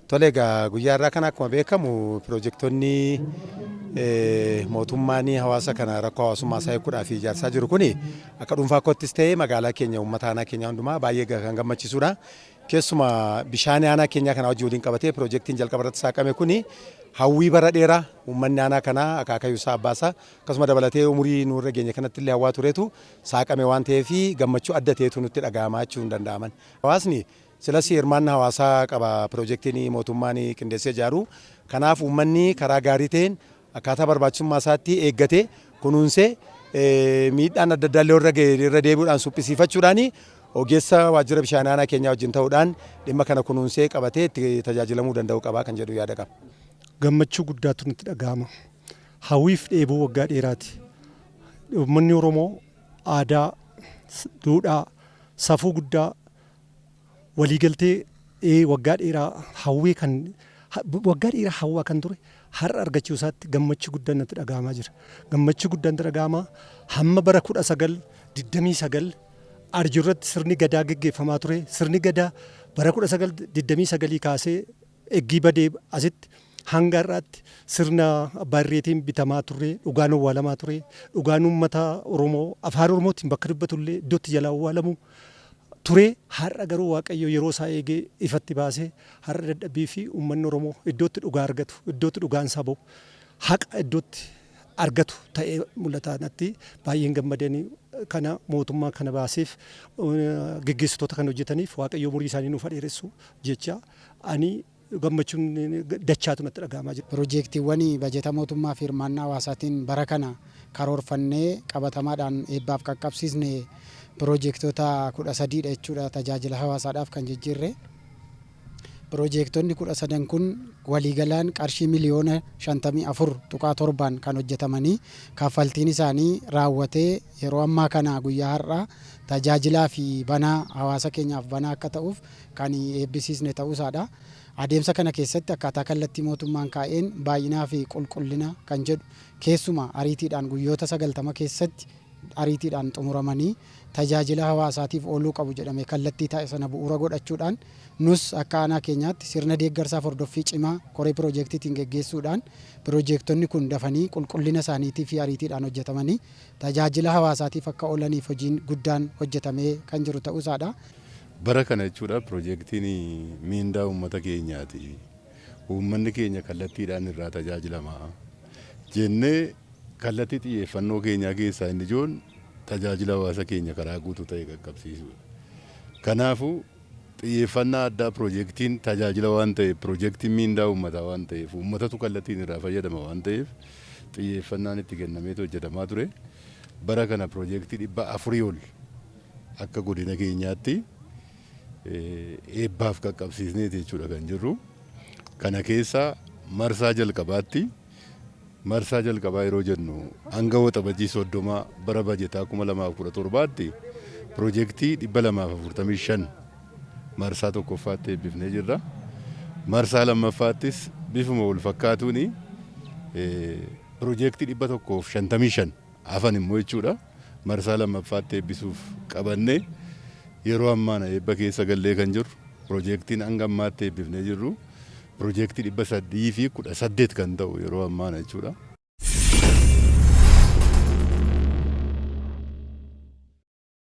Tole egaa guyyaa irraa kana akkuma beekamu piroojektonni mootummaan hawaasa kana rakkoo hawaasummaa isaa eeguudhaaf ijaarsaa jiru kuni akka dhuunfaa kottis ta'ee magaalaa keenya uummata aanaa keenya hundumaa baay'ee kan gammachiisudha. Keessumaa bishaan aanaa keenya kana wajjin waliin qabatee piroojektiin jalqaba irratti saaqame kuni hawwii bara dheeraa uummanni aanaa kanaa akaakayyuu isaa abbaasaa akkasuma dabalatee umurii nurra geenye kanatti illee hawwaa turetu saaqame waan ta'eef gammachuu adda ta'etu nutti dhaga'amaa jechuu hin danda'aman. Hawaasni silas hirmaannaa hawaasaa qaba piroojektiin mootummaan qindeessee ijaaru. Kanaaf uummanni karaa gaarii ta'een akkaataa barbaachisummaa isaatti eeggatee kunuunsee miidhaan adda addaa irra deebi'uudhaan suphisiifachuudhaan ogeessa waajjira bishaan aanaa keenyaa wajjin ta'uudhaan dhimma kana kunuunsee qabatee itti tajaajilamuu danda'u qabaa kan jedhu yaada qaba. Gammachuu guddaatu nutti dhaga'ama. Hawwiif dheebuu waggaa dheeraati. Uummanni Oromoo aadaa, duudhaa, safuu guddaa waliigaltee waggaa dheeraa hawwii kan waggaa dheeraa hawwaa kan ture har'a argachuu isaatti gammachuu guddaan natti dhaga'amaa jira. Gammachuu guddaan natti dhaga'amaa hamma bara 1929 Arjirratti sirni gadaa gaggeeffamaa ture. Sirni gadaa bara 1929 kaasee eeggii badee asitti hanga har'aatti sirna abbaa irreetiin bitamaa ture, dhugaan awwaalamaa ture, dhugaan uummata Oromoo afaan Oromootiin bakka dubbatullee iddootti jala awwaalamu ture. Har'a garuu Waaqayyo yeroo isaa eegee ifatti baasee har'a dadhabbii fi uummanni Oromoo iddootti dhugaa argatu, iddootti dhugaan isaa bahu, haqa iddootti argatu ta'ee mul'ata natti baay'een gammadanii kana mootummaa kana baaseef gaggeessitoota kan hojjetaniif Waaqayyo umurii isaanii nuuf dheeressu jecha ani gammachuun dachaatu natti dhaga'amaa jira. Piroojeektiiwwan bajeta mootummaa fi hirmaannaa hawaasaatiin bara kana karoorfannee qabatamaadhaan eebbaaf qaqqabsiisne piroojeektoota 13dha jechuudha tajaajila hawaasaadhaaf kan jijjiirre. Piroojeektonni 13 kun waliigalaan qarshii miliyoona 54.7 kan hojjetamanii kaffaltiin isaanii raawwatee yeroo ammaa kana guyyaa har'aa tajaajilaa fi banaa hawaasa keenyaaf banaa akka ta'uuf kan eebbisiisne ta'uusaadha. Adeemsa kana keessatti akkaataa kallattii mootummaan kaa'een baay'inaa fi qulqullina kan jedhu keessumaa ariitiidhaan guyyoota 90 keessatti ariitiidhaan xumuramanii tajaajila hawaasaatiif ooluu qabu jedhame kallattii taa'e sana bu'uura godhachuudhaan nus akka aanaa keenyaatti sirna deeggarsaaf hordoffii cimaa koree piroojeektiitiin geggeessuudhaan piroojeektonni kun dafanii qulqullina isaaniitii fi ariitiidhaan hojjetamanii tajaajila hawaasaatiif akka oolaniif hojiin guddaan hojjetamee kan jiru ta'uusaadha. Bara kana jechuudha piroojeektiin miindaa uummata keenyaati. Uummanni keenya kallattiidhaan irraa tajaajilamaa jennee kallattii xiyyeeffannoo keenyaa keessaa inni ijoon tajaajila hawaasa keenya karaa guutuu ta'e qaqqabsiisudha. Kanaafuu xiyyeeffannaa addaa piroojeektiin tajaajila waan ta'eef piroojeektiin miindaa uummataa waan ta'eef uummatatu kallattiin irraa fayyadama waan ta'eef xiyyeeffannaan itti kennameetu hojjetamaa ture. Bara kana piroojeektii 400 ol akka godina keenyaatti eebbaaf qaqqabsiisneeti jechuudha kan jirru. Kana keessaa marsaa jalqabaatti marsaa jalqabaa yeroo jennu hanga waxabajii 30 bara bajetaa 2017tti piroojeektii 245 marsaa tokkoffaatti eebbifnee jirra. Marsaa lammaffaattis bifuma wal fakkaatuuni piroojeektii 155 hafan immoo jechuudha marsaa lammaffaatti eebbisuuf qabannee yeroo ammaana eebba keessa gallee kan jirru piroojeektiin hanga ammaatti eebbifnee jirru piroojeektii 318 kan ta'u yeroo ammaana jechuudha.